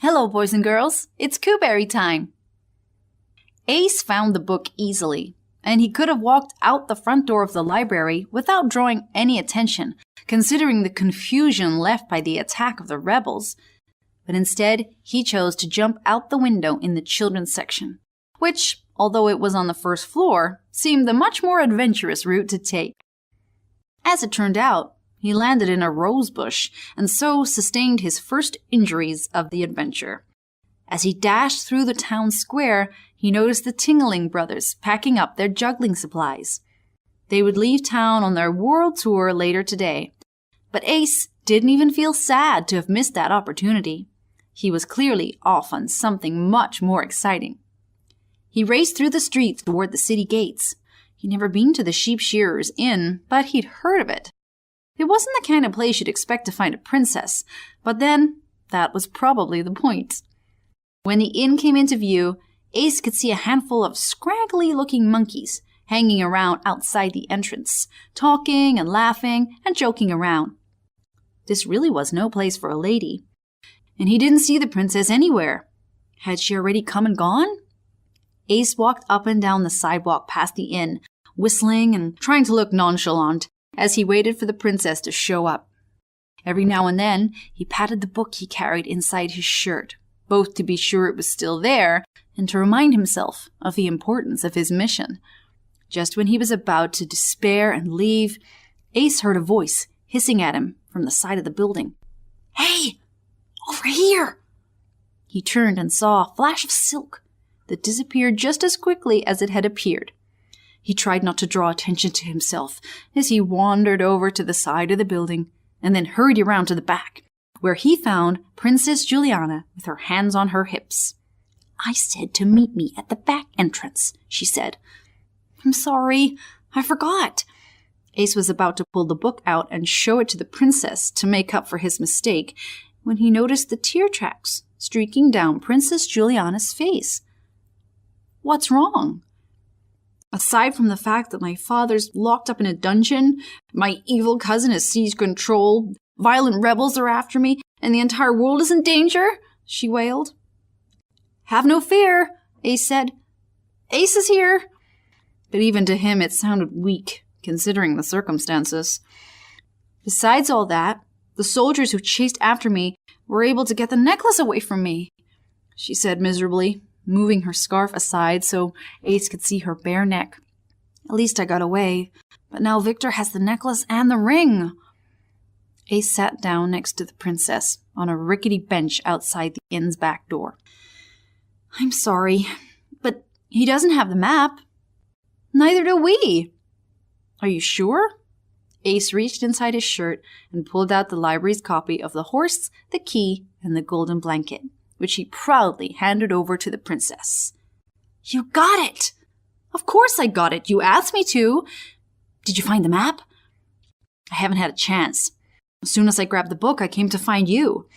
Hello, boys and girls. It's Cooberry time. Ace found the book easily, and he could have walked out the front door of the library without drawing any attention, considering the confusion left by the attack of the rebels. But instead, he chose to jump out the window in the children's section, which, although it was on the first floor, seemed the much more adventurous route to take. As it turned out, he landed in a rose bush and so sustained his first injuries of the adventure. As he dashed through the town square, he noticed the Tingling brothers packing up their juggling supplies. They would leave town on their world tour later today. But Ace didn't even feel sad to have missed that opportunity. He was clearly off on something much more exciting. He raced through the streets toward the city gates. He'd never been to the Sheep Shearers Inn, but he'd heard of it. It wasn't the kind of place you'd expect to find a princess, but then that was probably the point. When the inn came into view, Ace could see a handful of scraggly-looking monkeys hanging around outside the entrance, talking and laughing and joking around. This really was no place for a lady. And he didn't see the princess anywhere. Had she already come and gone? Ace walked up and down the sidewalk past the inn, whistling and trying to look nonchalant as he waited for the princess to show up. Every now and then, he patted the book he carried inside his shirt, both to be sure it was still there and to remind himself of the importance of his mission. Just when he was about to despair and leave, Ace heard a voice hissing at him from the side of the building. "Hey! Over here!" He turned and saw a flash of silk that disappeared just as quickly as it had appeared. He tried not to draw attention to himself as he wandered over to the side of the building and then hurried around to the back, where he found Princess Juliana with her hands on her hips. "I said to meet me at the back entrance," she said. "I'm sorry, I forgot." Ace was about to pull the book out and show it to the princess to make up for his mistake when he noticed the tear tracks streaking down Princess Juliana's face. "What's wrong?" "Aside from the fact that my father's locked up in a dungeon, my evil cousin has seized control, violent rebels are after me, and the entire world is in danger," she wailed. "Have no fear," Ace said. "Ace is here." But even to him it sounded weak, considering the circumstances. "Besides all that, the soldiers who chased after me were able to get the necklace away from me," she said miserably, moving her scarf aside so Ace could see her bare neck. "At least I got away, but now Victor has the necklace and the ring." Ace sat down next to the princess on a rickety bench outside the inn's back door. "I'm sorry, but he doesn't have the map." "Neither do we." "Are you sure?" Ace reached inside his shirt and pulled out the library's copy of The Horse, the Key, and the Golden Blanket, which he proudly handed over to the princess. "You got it!" "Of course I got it. You asked me to." "Did you find the map?" "I haven't had a chance. As soon as I grabbed the book, I came to find you."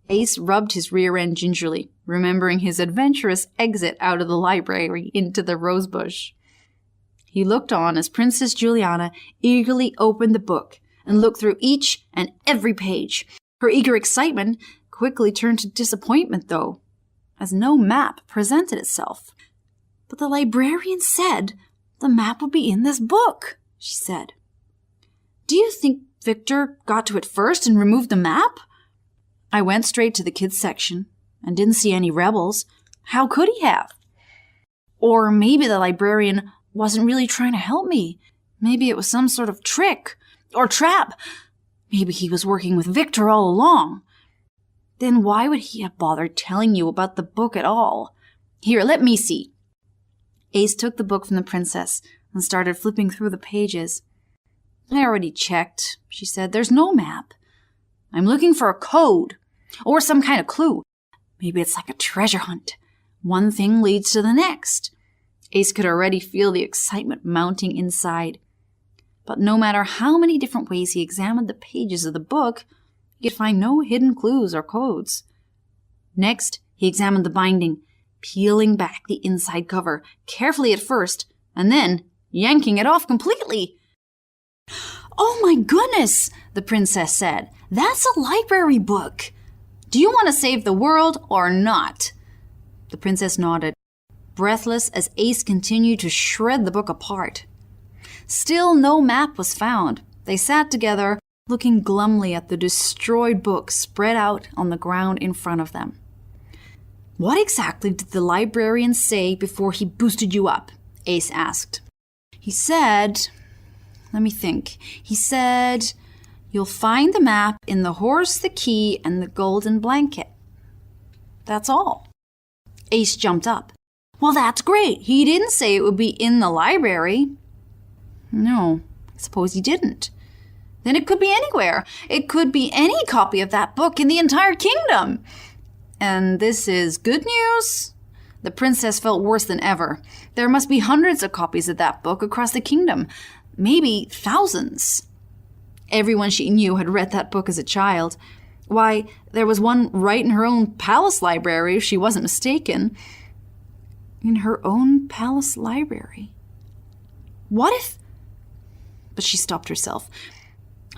Ace rubbed his rear end gingerly, remembering his adventurous exit out of the library into the rosebush. He looked on as Princess Juliana eagerly opened the book and looked through each and every page. Her eager excitement quickly turned to disappointment, though, as no map presented itself. "But the librarian said the map would be in this book," she said. "Do you think Victor got to it first and removed the map?" "I went straight to the kids' section and didn't see any rebels. How could he have? Or maybe the librarian wasn't really trying to help me. Maybe it was some sort of trick or trap. Maybe he was working with Victor all along. Then why would he have bothered telling you about the book at all? Here, let me see." Ace took the book from the princess and started flipping through the pages. "I already checked," she said. "There's no map. I'm looking for a code or some kind of clue. Maybe it's like a treasure hunt. One thing leads to the next." Ace could already feel the excitement mounting inside. But no matter how many different ways he examined the pages of the book, he could find no hidden clues or codes. Next, he examined the binding, peeling back the inside cover, carefully at first, and then yanking it off completely. "Oh my goodness," the princess said. "That's a library book. Do you want to save the world or not?" The princess nodded, breathless as Ace continued to shred the book apart. Still no map was found. They sat together, looking glumly at the destroyed book spread out on the ground in front of them. "What exactly did the librarian say before he boosted you up?" Ace asked. "He said, let me think. He said, you'll find the map in the horse, the key, and the golden blanket. That's all." Ace jumped up. "Well, that's great. He didn't say it would be in the library." "No, I suppose he didn't." "Then it could be anywhere. It could be any copy of that book in the entire kingdom." "And this is good news?" The princess felt worse than ever. There must be hundreds of copies of that book across the kingdom. Maybe thousands. Everyone she knew had read that book as a child. Why, there was one right in her own palace library, if she wasn't mistaken. In her own palace library. What if... But she stopped herself.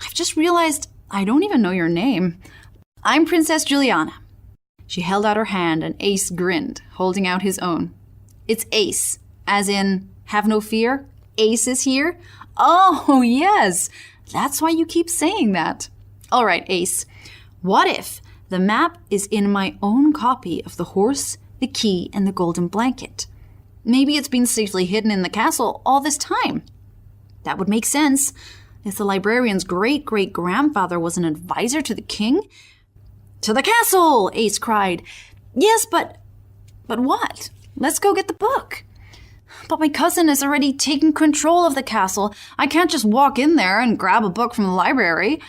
"I've just realized I don't even know your name. I'm Princess Juliana." She held out her hand and Ace grinned, holding out his own. "It's Ace, as in, have no fear, Ace is here?" "Oh, yes, that's why you keep saying that." "All right, Ace, what if the map is in my own copy of the horse, the key, and the golden blanket? Maybe it's been safely hidden in the castle all this time." "That would make sense. If the librarian's great-great-grandfather was an advisor to the king..." "To the castle!" Ace cried. "Yes, but what? Let's go get the book." "But my cousin has already taken control of the castle. I can't just walk in there and grab a book from the library."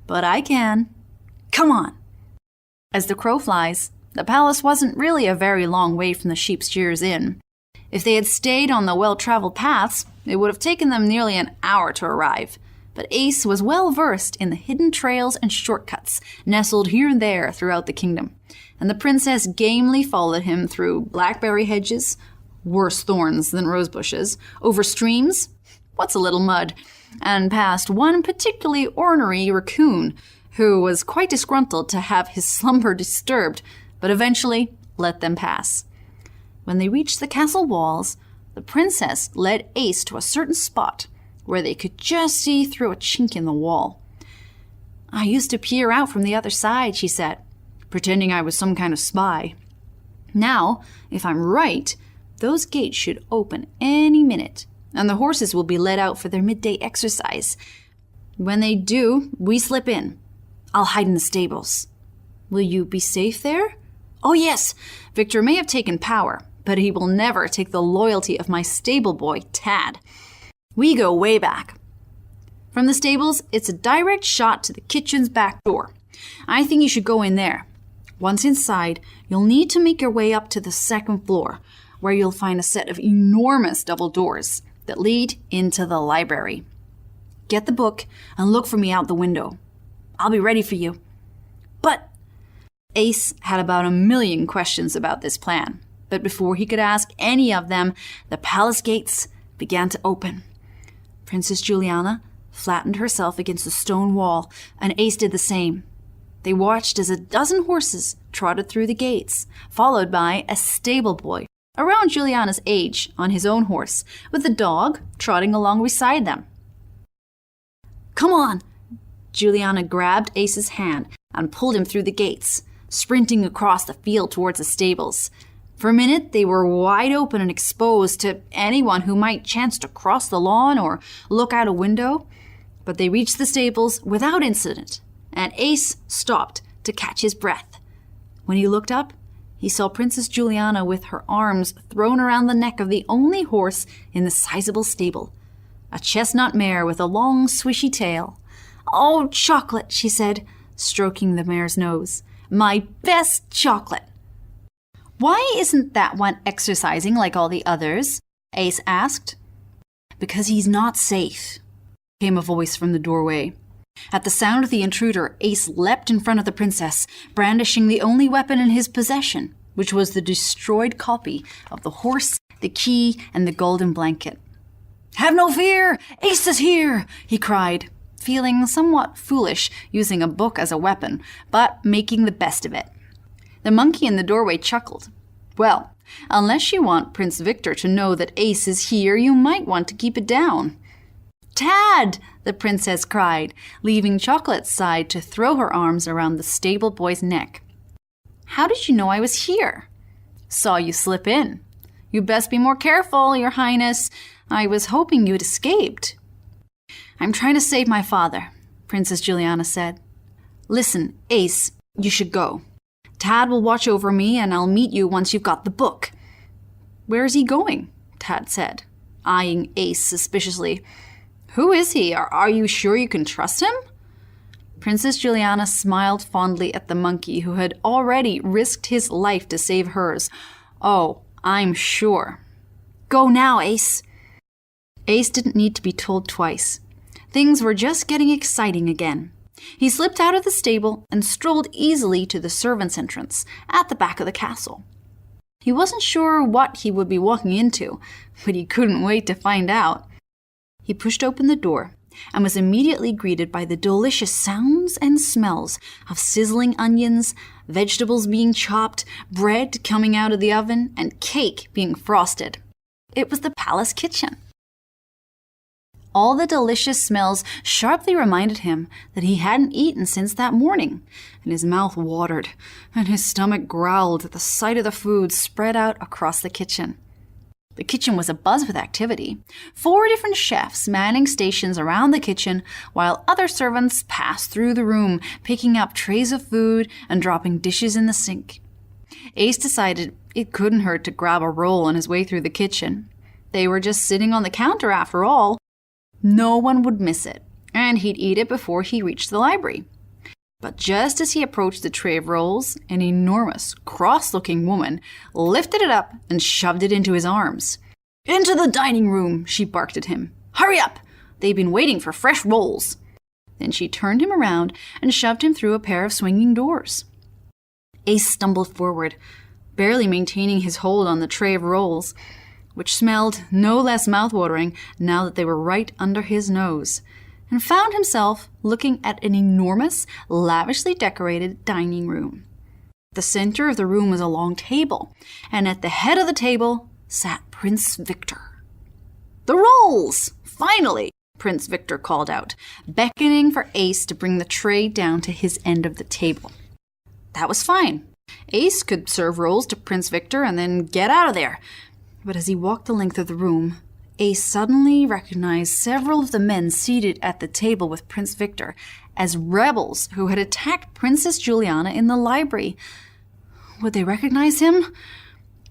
"But I can. Come on." As the crow flies, the palace wasn't really a very long way from the Sheep's Shearers Inn. If they had stayed on the well-traveled paths, it would have taken them nearly an hour to arrive. But Ace was well versed in the hidden trails and shortcuts nestled here and there throughout the kingdom, and the princess gamely followed him through blackberry hedges, worse thorns than rose bushes, over streams, what's a little mud, and past one particularly ornery raccoon who was quite disgruntled to have his slumber disturbed, but eventually let them pass. When they reached the castle walls, the princess led Ace to a certain spot where they could just see through a chink in the wall. "I used to peer out from the other side," she said, pretending I was some kind of spy. "Now, if I'm right, those gates should open any minute, and the horses will be let out for their midday exercise. When they do, we slip in. I'll hide in the stables. Will you be safe there?" "Oh, yes. Victor may have taken power, but he will never take the loyalty of my stable boy, Tad. We go way back." From the stables, it's a direct shot to the kitchen's back door. I think you should go in there. Once inside, you'll need to make your way up to the second floor, where you'll find a set of enormous double doors that lead into the library. Get the book and look for me out the window. I'll be ready for you." "But..." Ace had about a million questions about this plan, but before he could ask any of them, the palace gates began to open. Princess Juliana flattened herself against the stone wall, and Ace did the same. They watched as a dozen horses trotted through the gates, followed by a stable boy, around Juliana's age, on his own horse, with the dog trotting along beside them. "Come on!" Juliana grabbed Ace's hand and pulled him through the gates, sprinting across the field towards the stables. For a minute, they were wide open and exposed to anyone who might chance to cross the lawn or look out a window. But they reached the stables without incident, and Ace stopped to catch his breath. When he looked up, he saw Princess Juliana with her arms thrown around the neck of the only horse in the sizable stable, a chestnut mare with a long, swishy tail. "Oh, chocolate," she said, stroking the mare's nose. "My best chocolate." "Why isn't that one exercising like all the others?" Ace asked. "Because he's not safe," came a voice from the doorway. At the sound of the intruder, Ace leapt in front of the princess, brandishing the only weapon in his possession, which was the destroyed copy of the horse, the key, and the golden blanket. "Have no fear! Ace is here!" he cried, feeling somewhat foolish using a book as a weapon, but making the best of it. The monkey in the doorway chuckled. Well, unless you want Prince Victor to know that Ace is here, you might want to keep it down. Tad! The princess cried, leaving Chocolate's side to throw her arms around the stable boy's neck. How did you know I was here? Saw you slip in. You best be more careful, Your Highness. I was hoping you'd escaped. I'm trying to save my father, Princess Juliana said. Listen, Ace, you should go. Tad will watch over me, and I'll meet you once you've got the book. Where is he going? Tad said, eyeing Ace suspiciously. Who is he? Are you sure you can trust him? Princess Juliana smiled fondly at the monkey who had already risked his life to save hers. Oh, I'm sure. Go now, Ace. Ace didn't need to be told twice. Things were just getting exciting again. He slipped out of the stable and strolled easily to the servants' entrance at the back of the castle. He wasn't sure what he would be walking into, but he couldn't wait to find out. He pushed open the door and was immediately greeted by the delicious sounds and smells of sizzling onions, vegetables being chopped, bread coming out of the oven, and cake being frosted. It was the palace kitchen. All the delicious smells sharply reminded him that he hadn't eaten since that morning, and his mouth watered, and his stomach growled at the sight of the food spread out across the kitchen. The kitchen was abuzz with activity. 4 different chefs manning stations around the kitchen, while other servants passed through the room, picking up trays of food and dropping dishes in the sink. Ace decided it couldn't hurt to grab a roll on his way through the kitchen. They were just sitting on the counter after all. No one would miss it, and he'd eat it before he reached the library. But just as he approached the tray of rolls, an enormous, cross-looking woman lifted it up and shoved it into his arms. Into the dining room, she barked at him. Hurry up! They've been waiting for fresh rolls. Then she turned him around and shoved him through a pair of swinging doors. Ace stumbled forward, barely maintaining his hold on the tray of rolls, which smelled no less mouthwatering now that they were right under his nose, and found himself looking at an enormous, lavishly decorated dining room. The center of the room was a long table, and at the head of the table sat Prince Victor. The rolls! Finally! Prince Victor called out, beckoning for Ace to bring the tray down to his end of the table. That was fine. Ace could serve rolls to Prince Victor and then get out of there. But as he walked the length of the room, Ace suddenly recognized several of the men seated at the table with Prince Victor as rebels who had attacked Princess Juliana in the library. Would they recognize him?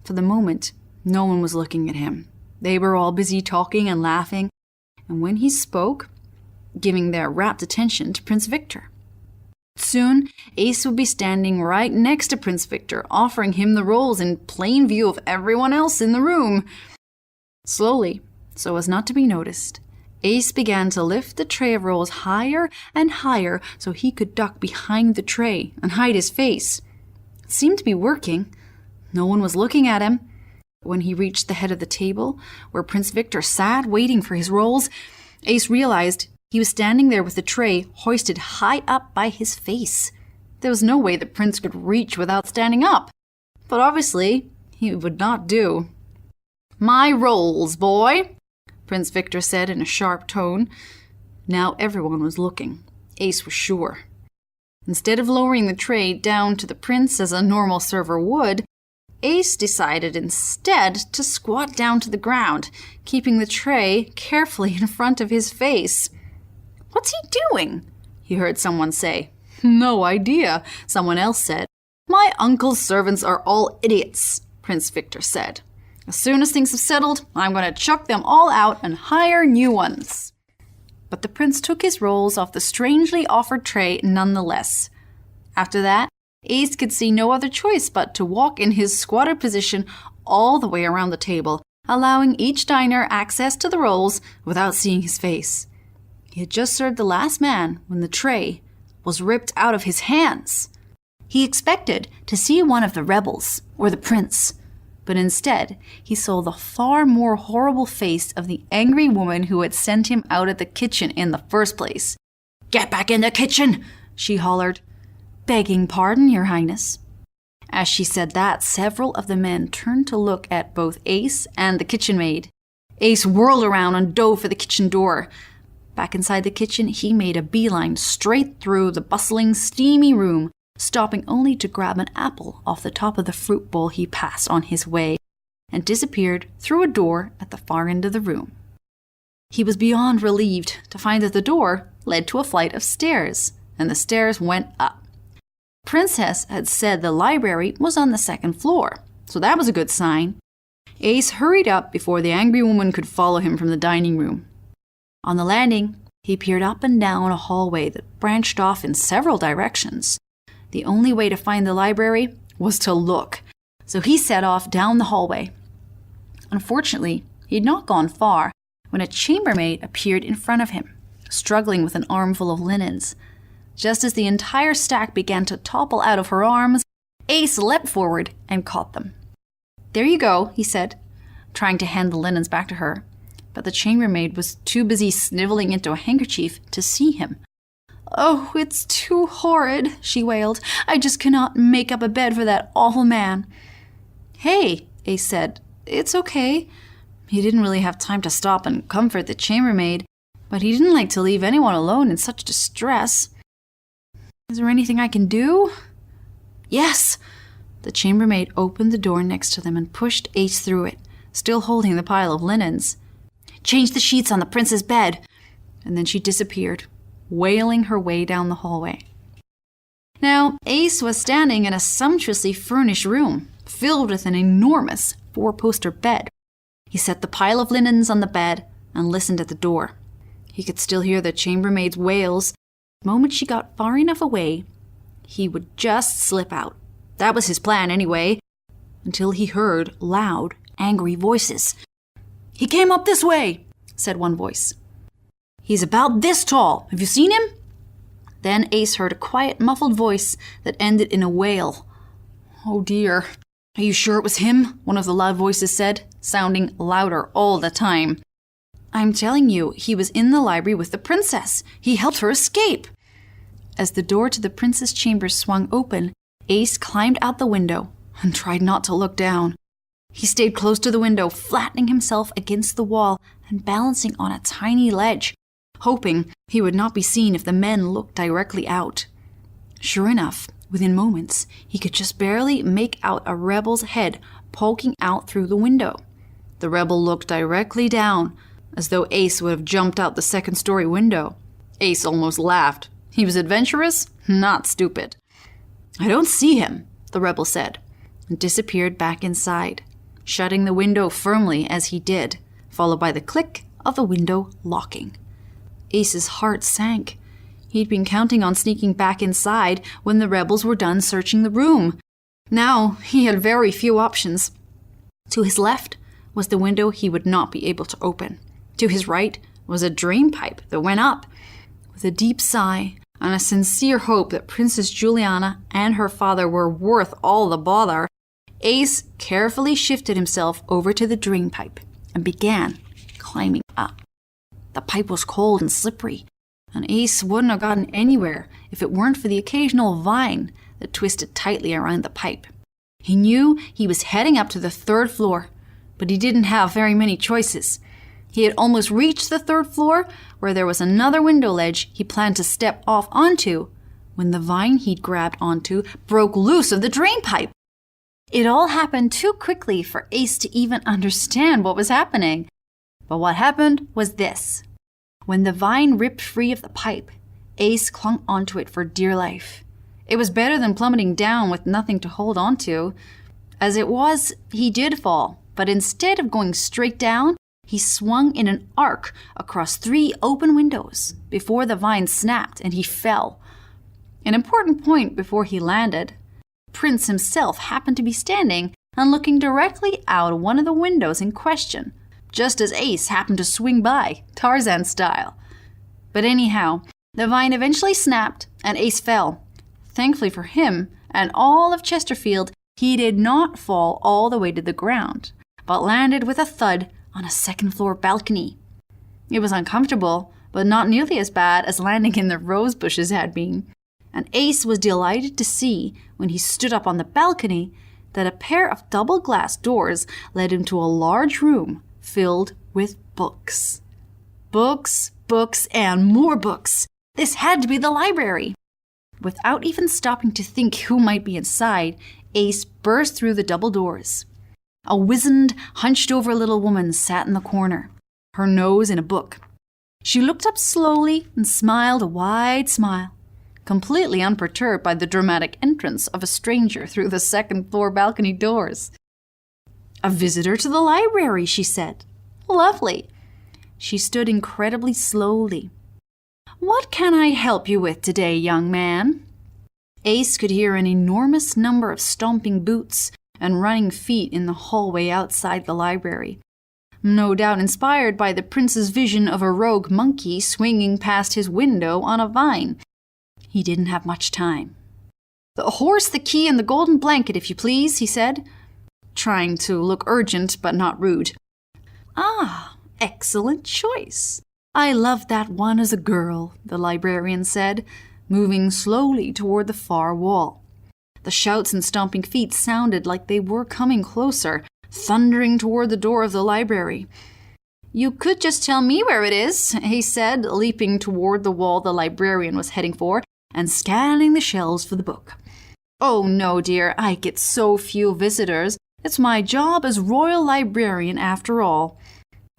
For the moment, no one was looking at him. They were all busy talking and laughing, and when he spoke, giving their rapt attention to Prince Victor. Soon, Ace would be standing right next to Prince Victor, offering him the rolls in plain view of everyone else in the room. Slowly, so as not to be noticed, Ace began to lift the tray of rolls higher and higher so he could duck behind the tray and hide his face. It seemed to be working. No one was looking at him. When he reached the head of the table, where Prince Victor sat waiting for his rolls, Ace realized he was standing there with the tray hoisted high up by his face. There was no way the prince could reach without standing up. But obviously, he would not do. My rolls, boy, Prince Victor said in a sharp tone. Now everyone was looking. Ace was sure. Instead of lowering the tray down to the prince as a normal server would, Ace decided instead to squat down to the ground, keeping the tray carefully in front of his face. What's he doing? He heard someone say. No idea, someone else said. My uncle's servants are all idiots, Prince Victor said. As soon as things have settled, I'm going to chuck them all out and hire new ones. But the prince took his rolls off the strangely offered tray nonetheless. After that, Ace could see no other choice but to walk in his squatted position all the way around the table, allowing each diner access to the rolls without seeing his face. He had just served the last man when the tray was ripped out of his hands. He expected to see one of the rebels or the prince, but instead he saw the far more horrible face of the angry woman who had sent him out of the kitchen in the first place. "Get back in the kitchen," she hollered. "Begging pardon, Your Highness." As she said that, several of the men turned to look at both Ace and the kitchen maid. Ace whirled around and dove for the kitchen door. Back inside the kitchen, he made a beeline straight through the bustling, steamy room, stopping only to grab an apple off the top of the fruit bowl he passed on his way, and disappeared through a door at the far end of the room. He was beyond relieved to find that the door led to a flight of stairs, and the stairs went up. Princess had said the library was on the second floor, so that was a good sign. Ace hurried up before the angry woman could follow him from the dining room. On the landing, he peered up and down a hallway that branched off in several directions. The only way to find the library was to look, so he set off down the hallway. Unfortunately, he had not gone far when a chambermaid appeared in front of him, struggling with an armful of linens. Just as the entire stack began to topple out of her arms, Ace leapt forward and caught them. "There you go," he said, trying to hand the linens back to her. But the chambermaid was too busy sniveling into a handkerchief to see him. "Oh, it's too horrid," she wailed. "I just cannot make up a bed for that awful man." "Hey," Ace said, "it's okay." He didn't really have time to stop and comfort the chambermaid, but he didn't like to leave anyone alone in such distress. "Is there anything I can do?" "Yes!" The chambermaid opened the door next to them and pushed Ace through it, still holding the pile of linens. "Change the sheets on the prince's bed." And then she disappeared, wailing her way down the hallway. Now, Ace was standing in a sumptuously furnished room, filled with an enormous 4-poster bed. He set the pile of linens on the bed and listened at the door. He could still hear the chambermaid's wails. The moment she got far enough away, he would just slip out. That was his plan anyway, until he heard loud, angry voices. "He came up this way," said one voice. "He's about this tall. Have you seen him?" Then Ace heard a quiet, muffled voice that ended in a wail. "Oh dear. Are you sure it was him?" one of the loud voices said, sounding louder all the time. "I'm telling you, he was in the library with the princess. He helped her escape." As the door to the prince's chamber swung open, Ace climbed out the window and tried not to look down. He stayed close to the window, flattening himself against the wall and balancing on a tiny ledge, hoping he would not be seen if the men looked directly out. Sure enough, within moments, he could just barely make out a rebel's head poking out through the window. The rebel looked directly down, as though Ace would have jumped out the second-story window. Ace almost laughed. He was adventurous, not stupid. "I don't see him," the rebel said, and disappeared back inside, shutting the window firmly as he did, followed by the click of the window locking. Ace's heart sank. He'd been counting on sneaking back inside when the rebels were done searching the room. Now he had very few options. To his left was the window he would not be able to open. To his right was a drain pipe that went up. With a deep sigh and a sincere hope that Princess Juliana and her father were worth all the bother, Ace carefully shifted himself over to the drain pipe and began climbing up. The pipe was cold and slippery, and Ace wouldn't have gotten anywhere if it weren't for the occasional vine that twisted tightly around the pipe. He knew he was heading up to the 3rd floor, but he didn't have very many choices. He had almost reached the 3rd floor, where there was another window ledge he planned to step off onto, when the vine he'd grabbed onto broke loose of the drain pipe. It all happened too quickly for Ace to even understand what was happening. But what happened was this. When the vine ripped free of the pipe, Ace clung onto it for dear life. It was better than plummeting down with nothing to hold onto. As it was, he did fall, but instead of going straight down, he swung in an arc across 3 open windows before the vine snapped and he fell. An important point before he landed. Prince himself happened to be standing and looking directly out of one of the windows in question, just as Ace happened to swing by, Tarzan style. But anyhow, the vine eventually snapped and Ace fell. Thankfully for him and all of Chesterfield, he did not fall all the way to the ground, but landed with a thud on a 2nd-floor balcony. It was uncomfortable, but not nearly as bad as landing in the rose bushes had been. And Ace was delighted to see, when he stood up on the balcony, that a pair of double glass doors led into a large room filled with books. Books, books, and more books. This had to be the library. Without even stopping to think who might be inside, Ace burst through the double doors. A wizened, hunched-over little woman sat in the corner, her nose in a book. She looked up slowly and smiled a wide smile, completely unperturbed by the dramatic entrance of a stranger through the second-floor balcony doors. "A visitor to the library," she said. "Lovely." She stood incredibly slowly. "What can I help you with today, young man?" Ace could hear an enormous number of stomping boots and running feet in the hallway outside the library, no doubt inspired by the prince's vision of a rogue monkey swinging past his window on a vine. He didn't have much time. "The horse, the key, and the golden blanket, if you please," he said, trying to look urgent but not rude. "Ah, excellent choice. I loved that one as a girl," the librarian said, moving slowly toward the far wall. The shouts and stomping feet sounded like they were coming closer, thundering toward the door of the library. "You could just tell me where it is," he said, leaping toward the wall the librarian was heading for and scanning the shelves for the book. "Oh, no, dear, I get so few visitors. It's my job as royal librarian after all."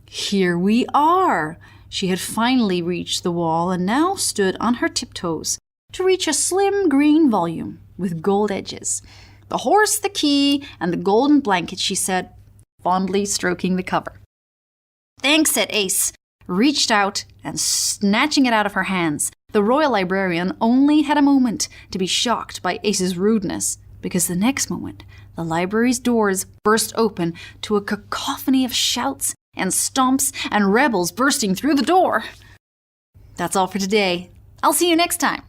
Here we are! She had finally reached the wall and now stood on her tiptoes to reach a slim green volume with gold edges. "The horse, the key, and the golden blanket," she said, fondly stroking the cover. "Thanks," said Ace, reached out and snatching it out of her hands. The royal librarian only had a moment to be shocked by Ace's rudeness, because the next moment the library's doors burst open to a cacophony of shouts and stomps and rebels bursting through the door. That's all for today. I'll see you next time.